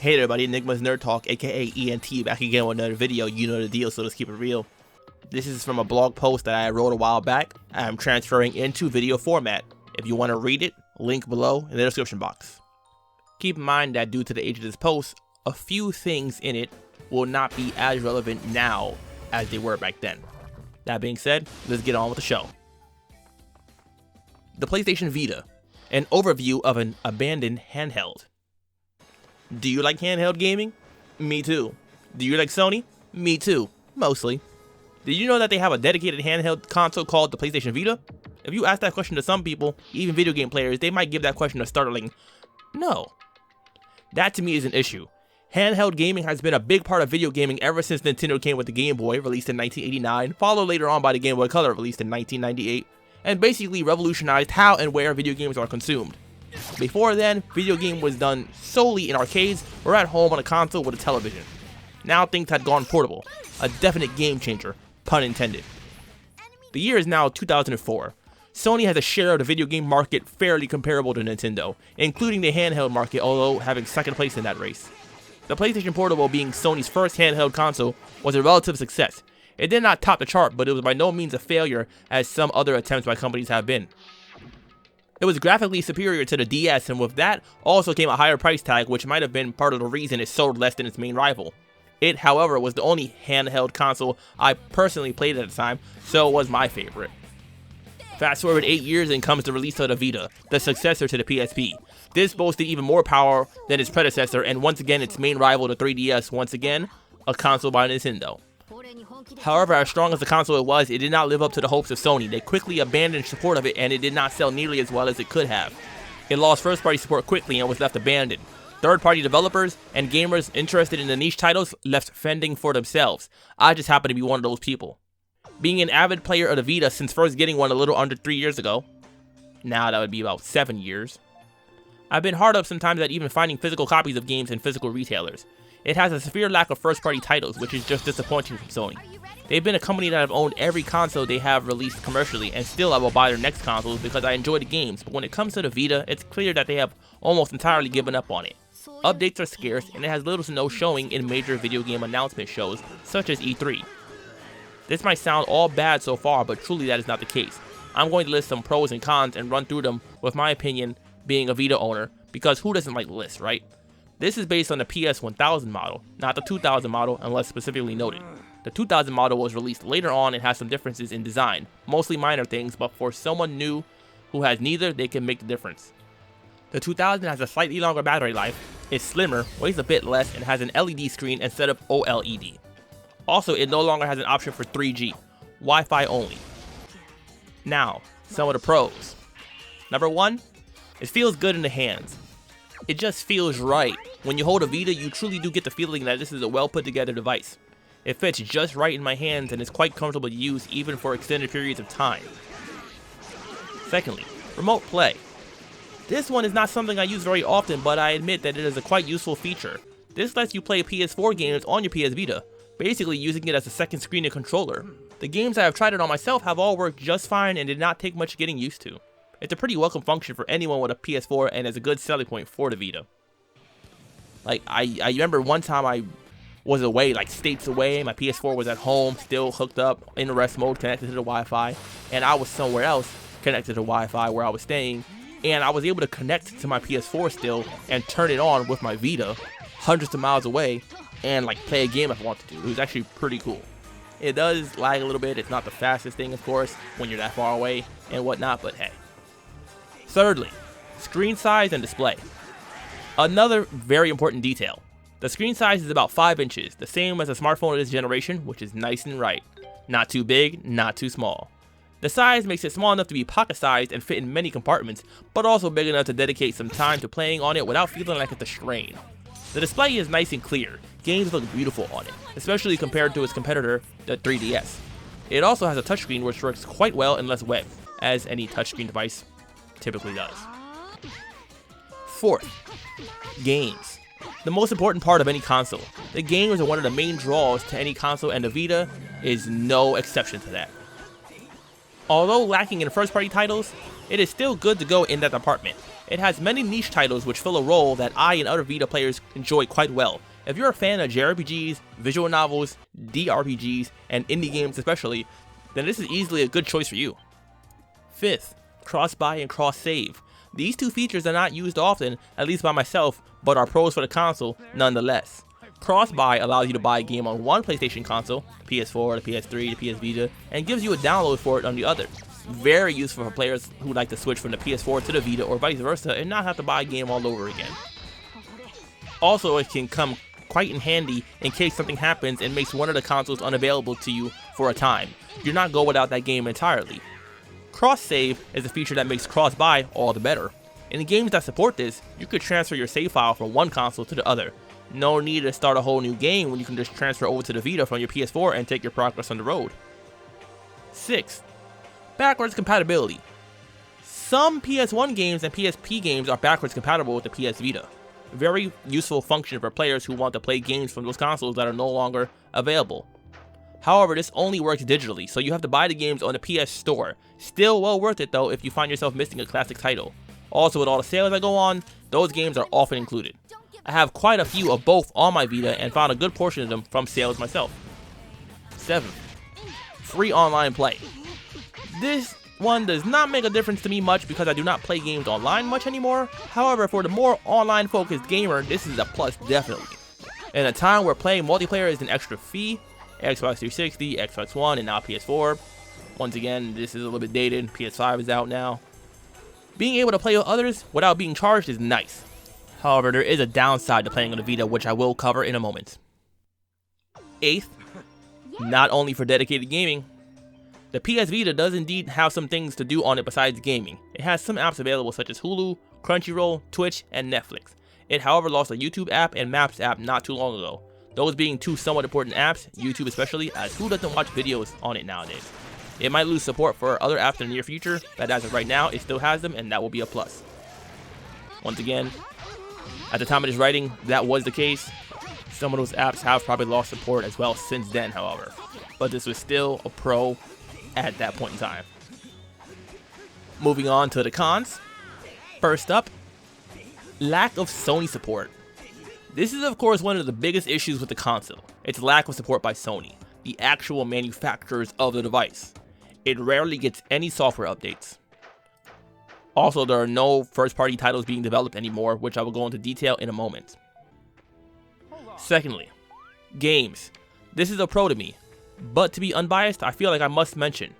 Hey there everybody, Enigma's Nerd Talk, aka ENT, back again with another video. You know the deal, so let's keep it real. This is from a blog post that I wrote a while back. I'm transferring into video format. If you want to read it, link below in the description box. Keep in mind that due to the age of this post, a few things in it will not be as relevant now as they were back then. That being said, let's get on with the show. The PlayStation Vita, an overview of an abandoned handheld. Do you like handheld gaming? Me too. Do you like Sony? Me too. Mostly. Did you know that they have a dedicated handheld console called the PlayStation Vita? If you ask that question to some people, even video game players, they might give that question a startling no. That to me is an issue. Handheld gaming has been a big part of video gaming ever since Nintendo came with the Game Boy, released in 1989, followed later on by the Game Boy Color, released in 1998, and basically revolutionized how and where video games are consumed. Before then, video game was done solely in arcades or at home on a console with a television. Now things had gone portable, a definite game changer, pun intended. The year is now 2004. Sony has a share of the video game market fairly comparable to Nintendo, including the handheld market, although having second place in that race. The PlayStation Portable, being Sony's first handheld console, was a relative success. It did not top the chart, but it was by no means a failure as some other attempts by companies have been. It was graphically superior to the DS, and with that also came a higher price tag, which might have been part of the reason it sold less than its main rival. It, however, was the only handheld console I personally played at the time, so it was my favorite. Fast forward 8 years and comes the release of the Vita, the successor to the PSP. This boasted even more power than its predecessor, and once again its main rival, the 3DS, once again, a console by Nintendo. However, as strong as the console it was, it did not live up to the hopes of Sony. They quickly abandoned support of it, and it did not sell nearly as well as it could have. It lost first-party support quickly and was left abandoned. Third-party developers and gamers interested in the niche titles left fending for themselves. I just happen to be one of those people. Being an avid player of the Vita since first getting one a little under 3 years ago, now that would be about 7 years, I've been hard up sometimes at even finding physical copies of games in physical retailers. It has a severe lack of first-party titles, which is just disappointing from Sony. They've been a company that have owned every console they have released commercially, and still I will buy their next consoles because I enjoy the games, but when it comes to the Vita, it's clear that they have almost entirely given up on it. Updates are scarce, and it has little to no showing in major video game announcement shows, such as E3. This might sound all bad so far, but truly that is not the case. I'm going to list some pros and cons and run through them with my opinion being a Vita owner, because who doesn't like lists, right? This is based on the PS1000 model, not the 2000 model unless specifically noted. The 2000 model was released later on and has some differences in design, mostly minor things, but for someone new who has neither, they can make the difference. The 2000 has a slightly longer battery life, is slimmer, weighs a bit less, and has an LED screen instead of OLED. Also, it no longer has an option for 3G, Wi-Fi only. Now, some of the pros. Number 1, it feels good in the hands. It just feels right. When you hold a Vita, you truly do get the feeling that this is a well put together device. It fits just right in my hands and is quite comfortable to use even for extended periods of time. Secondly, remote play. This one is not something I use very often, but I admit that it is a quite useful feature. This lets you play PS4 games on your PS Vita, basically using it as a second screen and controller. The games I have tried it on myself have all worked just fine and did not take much getting used to. It's a pretty welcome function for anyone with a PS4 and is a good selling point for the Vita. Like, I remember one time I was away, like states away, my PS4 was at home, still hooked up, in rest mode, connected to the Wi-Fi, and I was somewhere else, connected to Wi-Fi where I was staying, and I was able to connect to my PS4 still, and turn it on with my Vita, hundreds of miles away, and like play a game if I wanted to. It was actually pretty cool. It does lag a little bit, it's not the fastest thing, of course, when you're that far away, and whatnot, but hey. Thirdly, screen size and display. Another very important detail. The screen size is about 5 inches, the same as a smartphone of this generation, which is nice and right. Not too big, not too small. The size makes it small enough to be pocket-sized and fit in many compartments, but also big enough to dedicate some time to playing on it without feeling like it's a strain. The display is nice and clear. Games look beautiful on it, especially compared to its competitor, the 3DS. It also has a touchscreen which works quite well in less web, as any touchscreen device typically does. Fourth, games. The most important part of any console. The games are one of the main draws to any console, and the Vita is no exception to that. Although lacking in first-party titles, it is still good to go in that department. It has many niche titles which fill a role that I and other Vita players enjoy quite well. If you're a fan of JRPGs, visual novels, DRPGs, and indie games especially, then this is easily a good choice for you. 5th, cross-buy and cross-save. These two features are not used often, at least by myself, but are pros for the console nonetheless. Cross-buy allows you to buy a game on one PlayStation console, PS4, the PS3, the PS Vita, and gives you a download for it on the other. Very useful for players who like to switch from the PS4 to the Vita or vice versa and not have to buy a game all over again. Also, it can come quite in handy in case something happens and makes one of the consoles unavailable to you for a time. You're not go without that game entirely. Cross-save is a feature that makes cross-buy all the better. In the games that support this, you could transfer your save file from one console to the other. No need to start a whole new game when you can just transfer over to the Vita from your PS4 and take your progress on the road. 6th, backwards compatibility. Some PS1 games and PSP games are backwards compatible with the PS Vita. Very useful function for players who want to play games from those consoles that are no longer available. However, this only works digitally, so you have to buy the games on the PS Store. Still well worth it though if you find yourself missing a classic title. Also, with all the sales that go on, those games are often included. I have quite a few of both on my Vita and found a good portion of them from sales myself. 7th, free online play. This one does not make a difference to me much because I do not play games online much anymore. However, for the more online focused gamer, this is a plus definitely. In a time where playing multiplayer is an extra fee, Xbox 360, Xbox One, and now PS4. Once again, this is a little bit dated, PS5 is out now. Being able to play with others without being charged is nice. However, there is a downside to playing on the Vita, which I will cover in a moment. 8th, not only for dedicated gaming. The PS Vita does indeed have some things to do on it besides gaming. It has some apps available such as Hulu, Crunchyroll, Twitch, and Netflix. It however lost a YouTube app and Maps app not too long ago. Those being two somewhat important apps, YouTube especially, as who doesn't watch videos on it nowadays. It might lose support for other apps in the near future, but as of right now, it still has them and that will be a plus. Once again, at the time of this writing, that was the case. Some of those apps have probably lost support as well since then, however. But this was still a pro at that point in time. Moving on to the cons. First up, lack of Sony support. This is of course one of the biggest issues with the console, its lack of support by Sony, the actual manufacturers of the device. It rarely gets any software updates. Also, there are no first-party titles being developed anymore, which I will go into detail in a moment. Secondly, games. This is a pro to me, but to be unbiased, I feel like I must mention.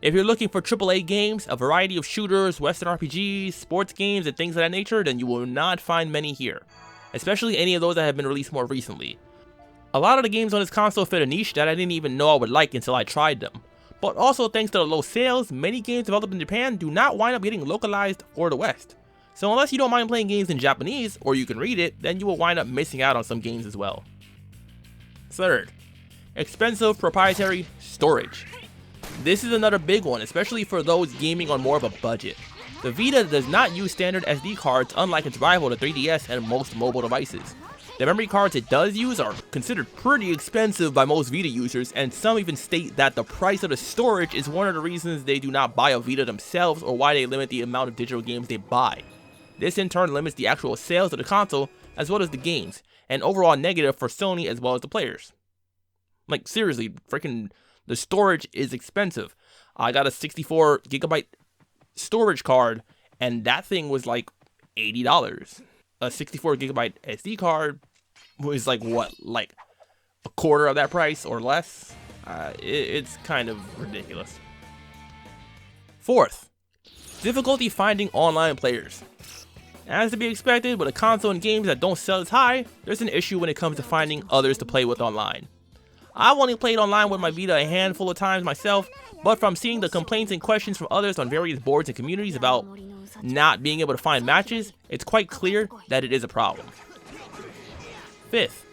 If you're looking for AAA games, a variety of shooters, Western RPGs, sports games, and things of that nature, then you will not find many here. Especially any of those that have been released more recently. A lot of the games on this console fit a niche that I didn't even know I would like until I tried them. But also thanks to the low sales, many games developed in Japan do not wind up getting localized for the West. So unless you don't mind playing games in Japanese, or you can read it, then you will wind up missing out on some games as well. Third, expensive proprietary storage. This is another big one, especially for those gaming on more of a budget. The Vita does not use standard SD cards unlike its rival the 3DS and most mobile devices. The memory cards it does use are considered pretty expensive by most Vita users, and some even state that the price of the storage is one of the reasons they do not buy a Vita themselves or why they limit the amount of digital games they buy. This in turn limits the actual sales of the console as well as the games, and overall negative for Sony as well as the players. Like seriously, freaking the storage is expensive. I got a 64 gigabyte storage card and that thing was like $80. A 64 gigabyte SD card was like what, like a quarter of that price or less? It's kind of ridiculous. Fourth, difficulty finding online players. As to be expected, with a console and games that don't sell as high, there's an issue when it comes to finding others to play with online. I've only played online with my Vita a handful of times myself, but from seeing the complaints and questions from others on various boards and communities about not being able to find matches, it's quite clear that it is a problem. Fifth,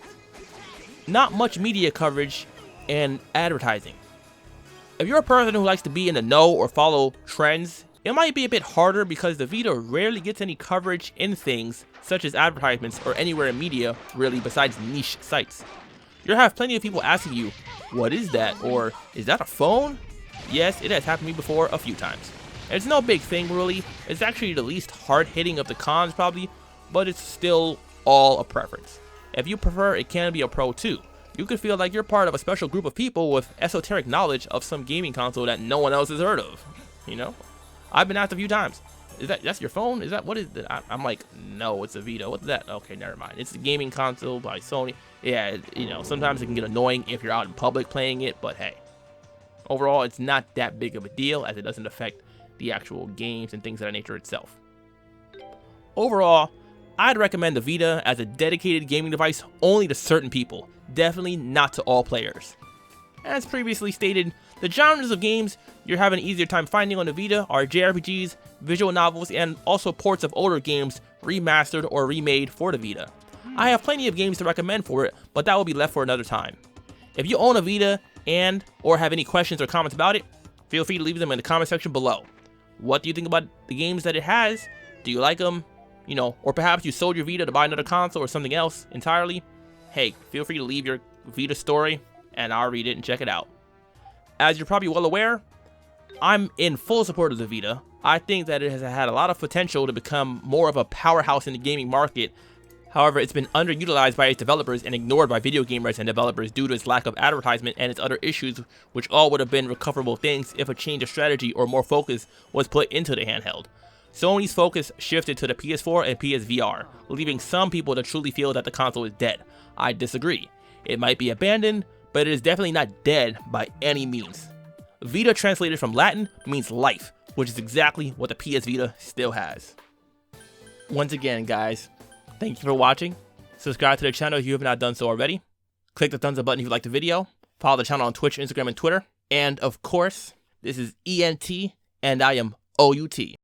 not much media coverage and advertising. If you're a person who likes to be in the know or follow trends, it might be a bit harder because the Vita rarely gets any coverage in things such as advertisements or anywhere in media really besides niche sites. You'll have plenty of people asking you, what is that? Or is that a phone? Yes, it has happened to me before a few times. It's no big thing really. It's actually the least hard-hitting of the cons probably, but it's still all a preference. If you prefer, it can be a pro too. You could feel like you're part of a special group of people with esoteric knowledge of some gaming console that no one else has heard of. You know? I've been asked a few times, that's your phone? Is that, what is that? I'm like, no, it's a Vita. What's that? Okay, never mind. It's a gaming console by Sony. Yeah, you know, sometimes it can get annoying if you're out in public playing it, but hey. Overall, it's not that big of a deal as it doesn't affect the actual games and things of that nature itself. Overall, I'd recommend the Vita as a dedicated gaming device only to certain people, definitely not to all players. As previously stated, the genres of games you're having an easier time finding on the Vita are JRPGs, visual novels, and also ports of older games remastered or remade for the Vita. I have plenty of games to recommend for it, but that will be left for another time. If you own a Vita and or have any questions or comments about it, feel free to leave them in the comment section below. What do you think about the games that it has? Do you like them? You know, or perhaps you sold your Vita to buy another console or something else entirely? Hey, feel free to leave your Vita story and I'll read it and check it out. As you're probably well aware, I'm in full support of the Vita. I think that it has had a lot of potential to become more of a powerhouse in the gaming market. However, it's been underutilized by its developers and ignored by video gamers and developers due to its lack of advertisement and its other issues, which all would have been recoverable things if a change of strategy or more focus was put into the handheld. Sony's focus shifted to the PS4 and PSVR, leaving some people to truly feel that the console is dead. I disagree. It might be abandoned, but it is definitely not dead by any means. Vita translated from Latin means life, which is exactly what the PS Vita still has. Once again, guys, thank you for watching. Subscribe to the channel if you have not done so already. Click the thumbs up button if you liked the video. Follow the channel on Twitch, Instagram, and Twitter. And of course, this is ENT, and I am OUT.